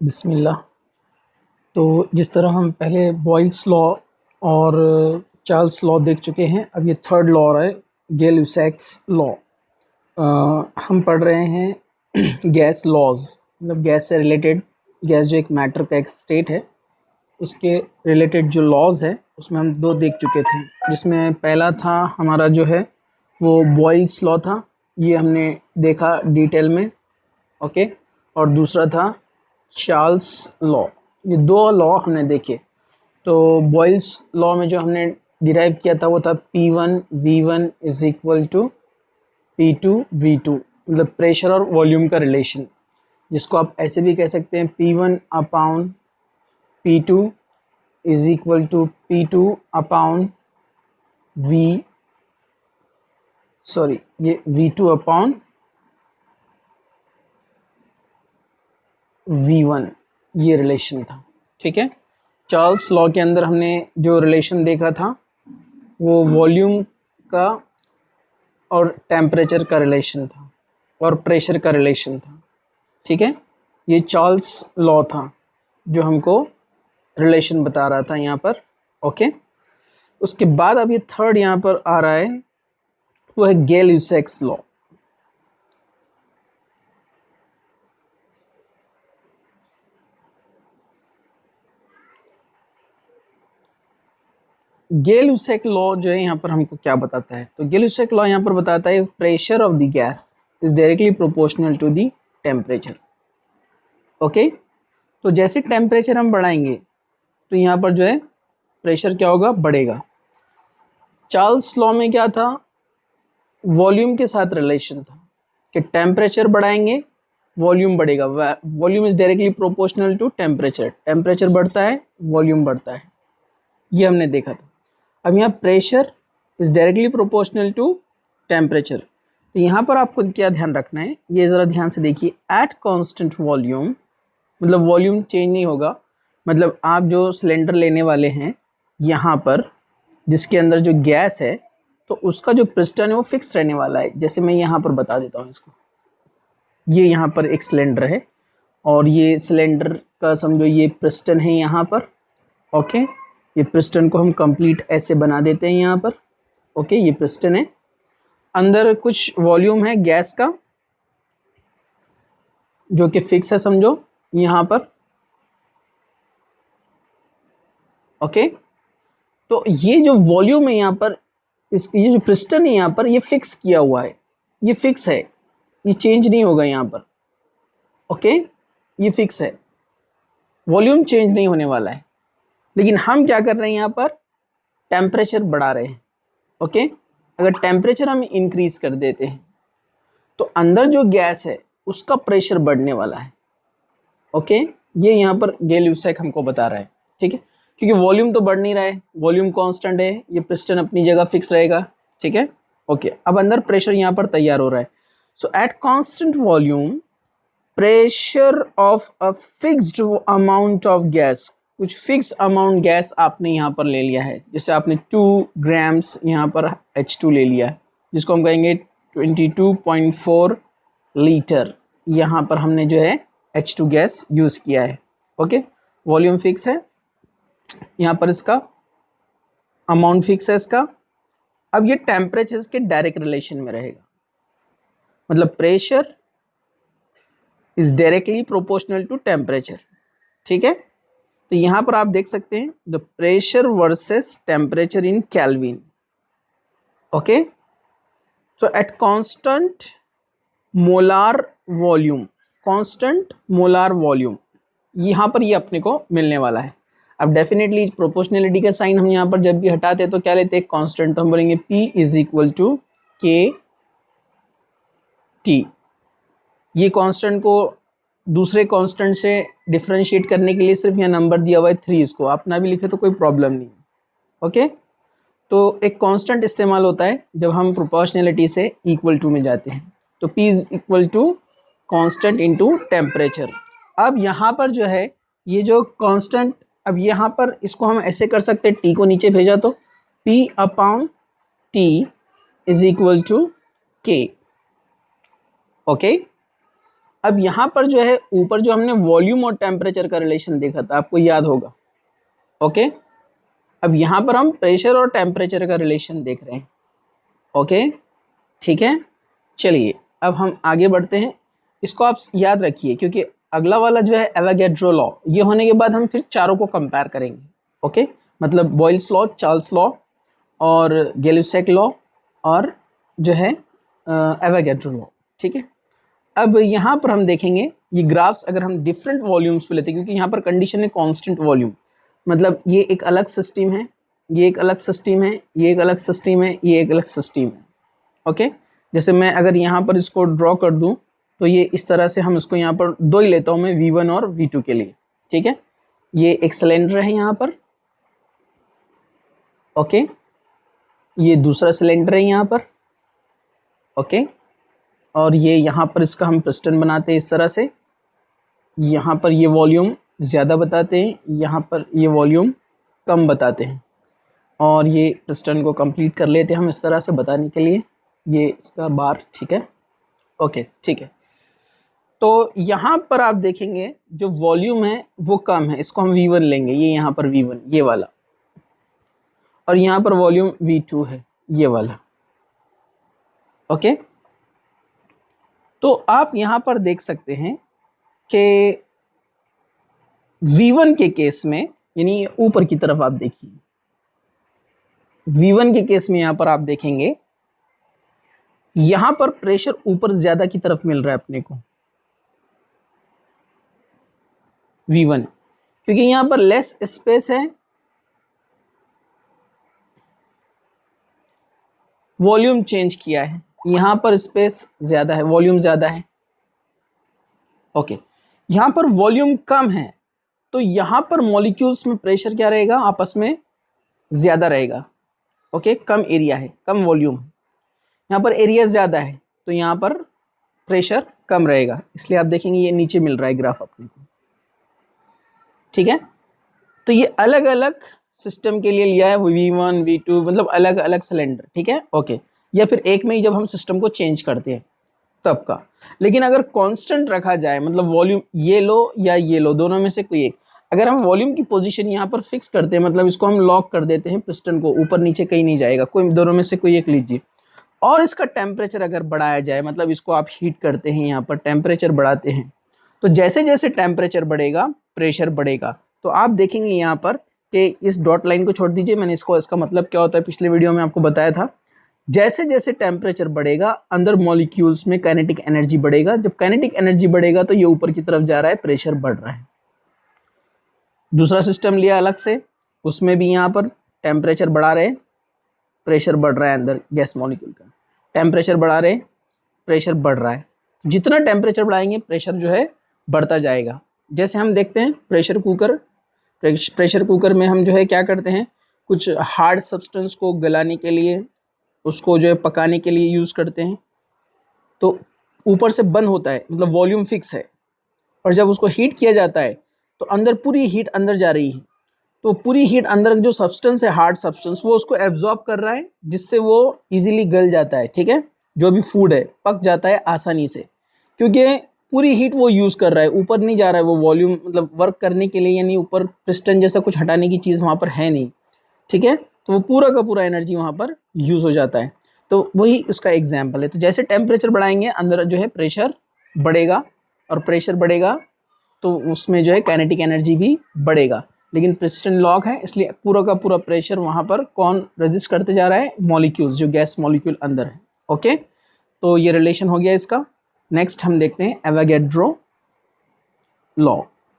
बिस्मिल्लाह। तो जिस तरह हम पहले बॉयल्स लॉ और चार्ल्स लॉ देख चुके हैं, अब ये थर्ड लॉ है, गेल-यूसेक्स लॉ। हम पढ़ रहे हैं गैस लॉज, मतलब गैस से रिलेटेड, गैस जो एक मैटर का एक स्टेट है, उसके रिलेटेड जो लॉज है उसमें हम दो देख चुके थे। जिसमें पहला था हमारा जो है वो बॉयल्स लॉ था, ये हमने देखा डिटेल में, ओके। और दूसरा था चार्ल्स लॉ। ये दो लॉ हमने देखे। तो बॉयल्स लॉ में जो हमने डिराइव किया था वो था P1 V1 is equal to P2 V2, मतलब प्रेशर और वॉल्यूम का रिलेशन, जिसको आप ऐसे भी कह सकते हैं P1 upon P2 is equal to P2 upon V, sorry ये V2 अपॉन V1, ये रिलेशन था, ठीक है। चार्ल्स लॉ के अंदर हमने जो रिलेशन देखा था वो वॉल्यूम का और टेम्परेचर का रिलेशन था और प्रेशर का रिलेशन था, ठीक है। ये चार्ल्स लॉ था जो हमको रिलेशन बता रहा था यहाँ पर, ओके। उसके बाद अब ये थर्ड यहाँ पर आ रहा है, वो है गेल-यूसेक्स लॉ। गेल-यूसेक लॉ जो है यहाँ पर हमको क्या बताता है, तो गेल-यूसेक लॉ यहाँ पर बताता है pressure of the gas is directly proportional to the temperature, okay. तो जैसे टेम्परेचर हम बढ़ाएंगे तो यहाँ पर जो है प्रेशर क्या होगा, बढ़ेगा। चार्ल्स लॉ में क्या था, वॉल्यूम के साथ रिलेशन था कि टेम्परेचर बढ़ाएंगे वॉल्यूम बढ़ेगा, volume is directly proportional to temperature, temperature बढ़ता है वॉल्यूम बढ़ता है, ये हमने देखा था। अब यहाँ pressure is directly proportional to temperature, तो यहाँ पर आपको क्या ध्यान रखना है, ये ज़रा ध्यान से देखिए। एट कांस्टेंट वॉल्यूम, मतलब वॉल्यूम चेंज नहीं होगा, मतलब आप जो सिलेंडर लेने वाले हैं यहाँ पर, जिसके अंदर जो गैस है, तो उसका जो पिस्टन है वो फिक्स रहने वाला है। जैसे मैं यहाँ पर बता देता हूँ इसको, ये यहाँ पर एक सिलेंडर है और ये सिलेंडर का समझो ये पिस्टन है यहाँ पर, ओके। ये पिस्टन को हम कंप्लीट ऐसे बना देते हैं यहाँ पर, ओके। ये पिस्टन है, अंदर कुछ वॉल्यूम है गैस का जो कि फिक्स है समझो यहाँ पर, ओके। तो ये जो वॉल्यूम है यहाँ पर, ये जो पिस्टन है यहाँ पर, ये फिक्स किया हुआ है, ये फिक्स है, ये चेंज नहीं होगा यहाँ पर, ओके। ये फिक्स है, वॉल्यूम चेंज नहीं होने वाला है। लेकिन हम क्या कर रहे हैं यहाँ पर, टेम्परेचर बढ़ा रहे हैं, ओके। अगर टेम्परेचर हम इंक्रीज कर देते हैं तो अंदर जो गैस है उसका प्रेशर बढ़ने वाला है, ओके। ये यहाँ पर गेल-यूसेक हमको बता रहा है, ठीक है। क्योंकि वॉल्यूम तो बढ़ नहीं रहा है, वॉल्यूम कांस्टेंट है, ये पिस्टन अपनी जगह फिक्स रहेगा, ठीक है, ओके। अब अंदर प्रेशर यहाँ पर तैयार हो रहा है। So at constant volume pressure of a fixed amount of gas, कुछ फिक्स अमाउंट गैस आपने यहाँ पर ले लिया है। जैसे आपने 2 ग्राम्स यहाँ पर H2 ले लिया है, जिसको हम कहेंगे 22.4 लीटर, यहाँ पर हमने जो है H2 गैस यूज़ किया है, ओके। वॉल्यूम फिक्स है यहाँ पर, इसका अमाउंट फिक्स है इसका। अब ये टेम्परेचर के डायरेक्ट रिलेशन में रहेगा, मतलब pressure is directly proportional to temperature, ठीक है। तो यहाँ पर आप देख सकते हैं the pressure versus temperature in kelvin, okay. तो at constant molar volume, constant molar volume, यहाँ पर ये अपने को मिलने वाला है। अब डेफिनेटली प्रोपोर्शनलिटी का साइन हम यहाँ पर जब भी हटाते हैं तो क्या लेते हैं, कांस्टेंट, तो हम बोलेंगे P इज इक्वल टू के टी। ये कांस्टेंट को दूसरे कांस्टेंट से डिफरेंशिएट करने के लिए सिर्फ यहाँ नंबर दिया हुआ है 3, इसको आप ना भी लिखे तो कोई प्रॉब्लम नहीं, ओके। तो एक कांस्टेंट इस्तेमाल होता है जब हम प्रोपोर्शनलिटी से इक्वल टू में जाते हैं, तो P is equal to constant into temperature. अब यहाँ पर जो है ये जो कांस्टेंट, अब यहाँ पर इसको हम ऐसे कर सकते हैं, T को नीचे भेजा तो P upon T is equal to K, okay. अब यहाँ पर जो है ऊपर जो हमने वॉल्यूम और टेम्परेचर का रिलेशन देखा था, आपको याद होगा। ओके, अब यहाँ पर हम प्रेशर और टेम्परेचर का रिलेशन देख रहे हैं। ओके, ठीक है, चलिए अब हम आगे बढ़ते हैं। इसको आप याद रखिए क्योंकि अगला वाला जो है एवोगैड्रो लॉ, ये होने के बाद हम फिर चारों को कंपेयर करेंगे। ओके, मतलब बॉयल्स लॉ, चार्ल्स लॉ और गैलुसेक लॉ और जो है एवोगैड्रो लॉ। ठीक है, अब यहाँ पर हम देखेंगे ये ग्राफ्स अगर हम डिफरेंट वॉल्यूम्स पे लेते हैं, क्योंकि यहाँ पर कंडीशन है कांस्टेंट वॉल्यूम, मतलब ये एक अलग सिस्टम है, ये एक अलग सिस्टम है, ये एक अलग सिस्टम है, ये एक अलग सिस्टम है। ओके, जैसे मैं अगर यहाँ पर इसको ड्रॉ कर दूँ तो ये इस तरह से, हम इसको यहाँ पर दो ही लेता हूँ मैं, V1 और V2 के लिए। ठीक है, ये एक सिलेंडर है यहाँ पर। ओके, ये दूसरा सिलेंडर है यहाँ पर। ओके, और ये यहाँ पर इसका हम पिस्टन बनाते हैं इस तरह से। यहाँ पर ये वॉल्यूम ज़्यादा बताते हैं, यहाँ पर ये वॉल्यूम कम बताते हैं, और ये पिस्टन को कंप्लीट कर लेते हैं हम इस तरह से बताने के लिए। ये इसका बार, ठीक है। ओके, ठीक है, तो यहाँ पर आप देखेंगे जो वॉल्यूम है वो कम है, इसको हम V1 लेंगे, ये यहाँ पर V1 ये वाला, और यहाँ पर वॉल्यूम V2 है ये वाला। ओके, तो आप यहाँ पर देख सकते हैं कि V1 के केस में, यानी ऊपर की तरफ आप देखिए, V1 के केस में यहाँ पर आप देखेंगे यहाँ पर प्रेशर ऊपर ज्यादा की तरफ मिल रहा है अपने को, V1, क्योंकि यहाँ पर लेस स्पेस है, वॉल्यूम चेंज किया है, यहाँ पर स्पेस ज्यादा है, वॉल्यूम ज्यादा है। ओके, यहाँ पर वॉल्यूम कम है, तो यहाँ पर मॉलिक्यूल्स में प्रेशर क्या रहेगा, आपस में ज्यादा रहेगा। ओके, कम एरिया है, कम वॉल्यूम, यहाँ पर एरिया ज्यादा है, तो यहाँ पर प्रेशर कम रहेगा, इसलिए आप देखेंगे ये नीचे मिल रहा है ग्राफ अपने को। ठीक है, तो ये अलग अलग सिस्टम के लिए लिया है, V1 V2, मतलब अलग अलग सिलेंडर। ठीक है, ओके, या फिर एक में ही जब हम सिस्टम को चेंज करते हैं तब का। लेकिन अगर कांस्टेंट रखा जाए, मतलब वॉल्यूम ये लो या ये लो, दोनों में से कोई एक, अगर हम वॉल्यूम की पोजीशन यहाँ पर फिक्स करते हैं, मतलब इसको हम लॉक कर देते हैं, पिस्टन को ऊपर नीचे कहीं नहीं जाएगा, कोई दोनों में से कोई एक लीजिए, और इसका टेम्परेचर अगर बढ़ाया जाए, मतलब इसको आप हीट करते हैं, यहाँ पर टेम्परेचर बढ़ाते हैं, तो जैसे जैसे टेम्परेचर बढ़ेगा प्रेशर बढ़ेगा। तो आप देखेंगे यहाँ पर कि इस डॉट लाइन को छोड़ दीजिए, मैंने इसका मतलब क्या होता है पिछले वीडियो में आपको बताया था। जैसे जैसे टेम्परेचर बढ़ेगा अंदर मॉलिक्यूल्स में काइनेटिक एनर्जी बढ़ेगा, जब काइनेटिक एनर्जी बढ़ेगा तो ये ऊपर की तरफ जा रहा है, प्रेशर बढ़ रहा है। दूसरा सिस्टम लिया अलग से, उसमें भी यहाँ पर टेम्परेचर बढ़ा रहे, प्रेशर बढ़ रहा है, अंदर गैस मॉलिक्यूल का टेम्परेचर बढ़ा रहे, प्रेशर बढ़ रहा है। जितना टेम्परेचर बढ़ाएंगे प्रेशर जो है बढ़ता जाएगा। जैसे हम देखते हैं प्रेशर कुकर में हम जो है क्या करते हैं, कुछ हार्ड सब्सटेंस को गलाने के लिए, उसको जो है पकाने के लिए यूज़ करते हैं, तो ऊपर से बंद होता है, मतलब वॉल्यूम फिक्स है, और जब उसको हीट किया जाता है तो अंदर पूरी हीट अंदर जा रही है, तो पूरी हीट अंदर जो सब्सटेंस है, हार्ड सब्सटेंस, वो उसको एब्जॉर्ब कर रहा है, जिससे वो इजीली गल जाता है। ठीक है, जो भी फूड है पक जाता है आसानी से, क्योंकि पूरी हीट वो यूज़ कर रहा है, ऊपर नहीं जा रहा है वो वॉल्यूम, मतलब वर्क करने के लिए, यानी ऊपर पिस्टन जैसा कुछ हटाने की चीज़ वहाँ पर है नहीं। ठीक है, तो वो पूरा का पूरा एनर्जी वहाँ पर यूज़ हो जाता है। तो वही उसका एग्जाम्पल है। तो जैसे टेम्परेचर बढ़ाएंगे अंदर जो है प्रेशर बढ़ेगा, और प्रेशर बढ़ेगा तो उसमें जो है काइनेटिक एनर्जी भी बढ़ेगा। लेकिन पिस्टन लॉक है, इसलिए पूरा का पूरा प्रेशर वहाँ पर कौन रेजिस्ट करते जा रहा है, मॉलिक्यूल्स, जो गैस मॉलिक्यूल अंदर है। ओके, तो ये रिलेशन हो गया इसका। नेक्स्ट हम देखते हैं एवोगैड्रो लॉ।